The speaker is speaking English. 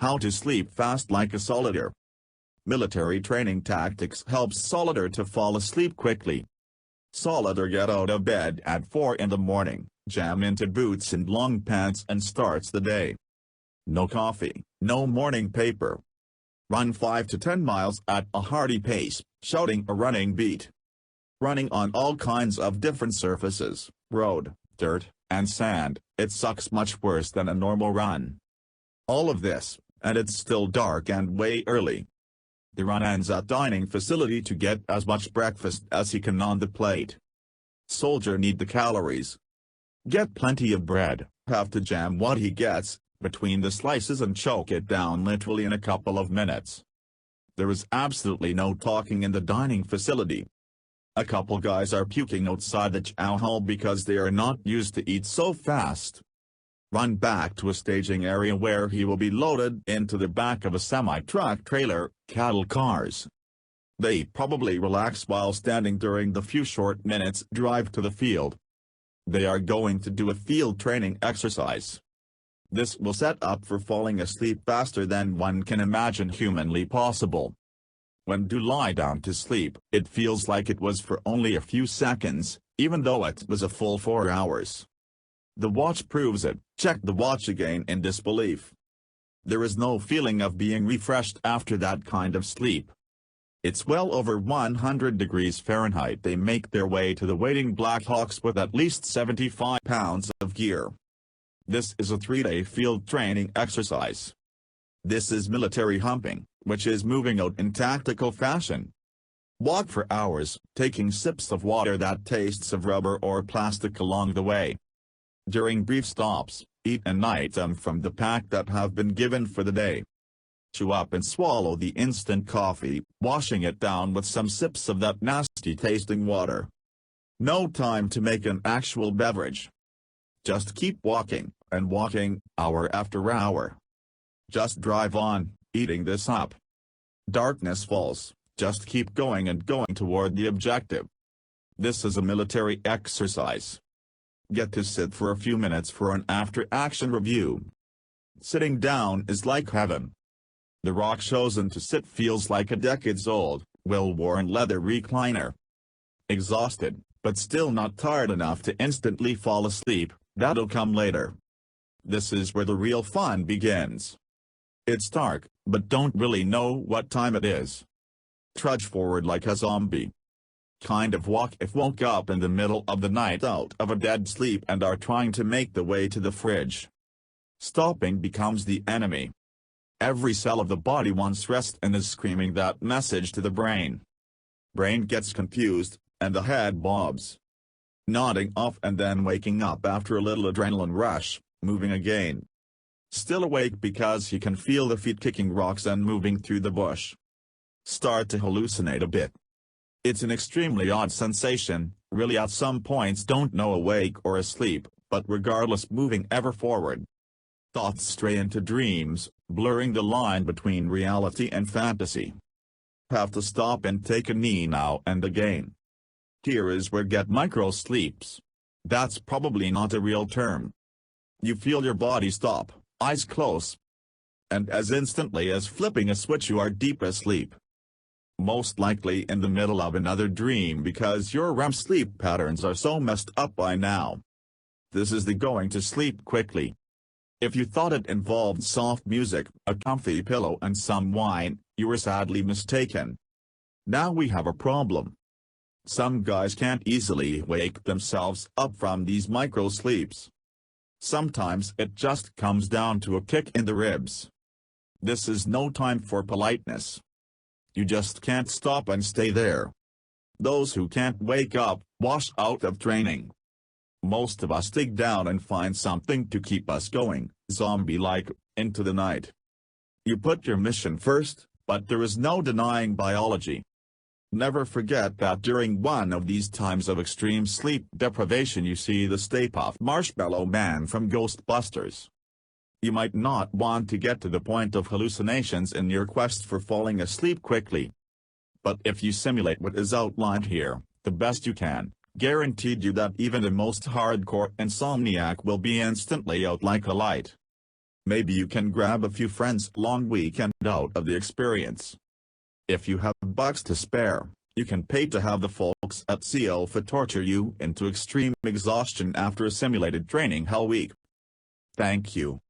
How to sleep fast like a soldier. Military training tactics helps soldier to fall asleep quickly. Soldier get out of bed at 4 in the morning, jam into boots and long pants and starts the day. No coffee, no morning paper. Run 5 to 10 miles at a hearty pace, shouting a running beat. Running on all kinds of different surfaces, road, dirt, and sand, it sucks much worse than a normal run. All of this, and it's still dark and way early. The run ends at dining facility to get as much breakfast as he can on the plate. Soldier need the calories. Get plenty of bread, have to jam what he gets between the slices and choke it down literally in a couple of minutes. There is absolutely no talking in the dining facility. A couple guys are puking outside the chow hall because they are not used to eat so fast. Run back to a staging area where he will be loaded into the back of a semi-truck trailer, cattle cars. They probably relax while standing during the few short minutes drive to the field. They are going to do a field training exercise. This will set up for falling asleep faster than one can imagine humanly possible. When do lie down to sleep, it feels like it was for only a few seconds, even though it was a full 4 hours. The watch proves it. Check the watch again in disbelief. There is no feeling of being refreshed after that kind of sleep. It's well over 100 degrees Fahrenheit. They make their way to the waiting Blackhawks with at least 75 pounds of gear. This is a 3-day field training exercise. This is military humping, which is moving out in tactical fashion. Walk for hours, taking sips of water that tastes of rubber or plastic along the way. During brief stops, eat an item from the pack that have been given for the day. Chew up and swallow the instant coffee, washing it down with some sips of that nasty-tasting water. No time to make an actual beverage. Just keep walking, and walking, hour after hour. Just drive on, eating this up. Darkness falls, just keep going and going toward the objective. This is a military exercise. Get to sit for a few minutes for an after-action review. Sitting down is like heaven. The rock chosen to sit feels like a decades-old, well-worn leather recliner. Exhausted, but still not tired enough to instantly fall asleep, that'll come later. This is where the real fun begins. It's dark, but don't really know what time it is. Trudge forward like a zombie. Kind of walk if woke up in the middle of the night out of a dead sleep and are trying to make the way to the fridge. Stopping becomes the enemy. Every cell of the body wants rest and is screaming that message to the brain. Brain gets confused, and the head bobs. Nodding off and then waking up after a little adrenaline rush, moving again. Still awake because he can feel the feet kicking rocks and moving through the bush. Start to hallucinate a bit. It's an extremely odd sensation, really at some points don't know awake or asleep, but regardless moving ever forward. Thoughts stray into dreams, blurring the line between reality and fantasy. Have to stop and take a knee now and again. Here is where get micro sleeps. That's probably not a real term. You feel your body stop, eyes close. And as instantly as flipping a switch you are deep asleep. Most likely in the middle of another dream because your REM sleep patterns are so messed up by now. This is the going to sleep quickly. If you thought it involved soft music, a comfy pillow and some wine, you were sadly mistaken. Now we have a problem. Some guys can't easily wake themselves up from these micro sleeps. Sometimes it just comes down to a kick in the ribs. This is no time for politeness. You just can't stop and stay there. Those who can't wake up, wash out of training. Most of us dig down and find something to keep us going, zombie-like, into the night. You put your mission first, but there is no denying biology. Never forget that during one of these times of extreme sleep deprivation you see the Stay Puft Marshmallow Man from Ghostbusters. You might not want to get to the point of hallucinations in your quest for falling asleep quickly. But if you simulate what is outlined here, the best you can, guaranteed you that even the most hardcore insomniac will be instantly out like a light. Maybe you can grab a few friends' long weekend out of the experience. If you have bucks to spare, you can pay to have the folks at Sea Alpha torture you into extreme exhaustion after a simulated training hell week. Thank you.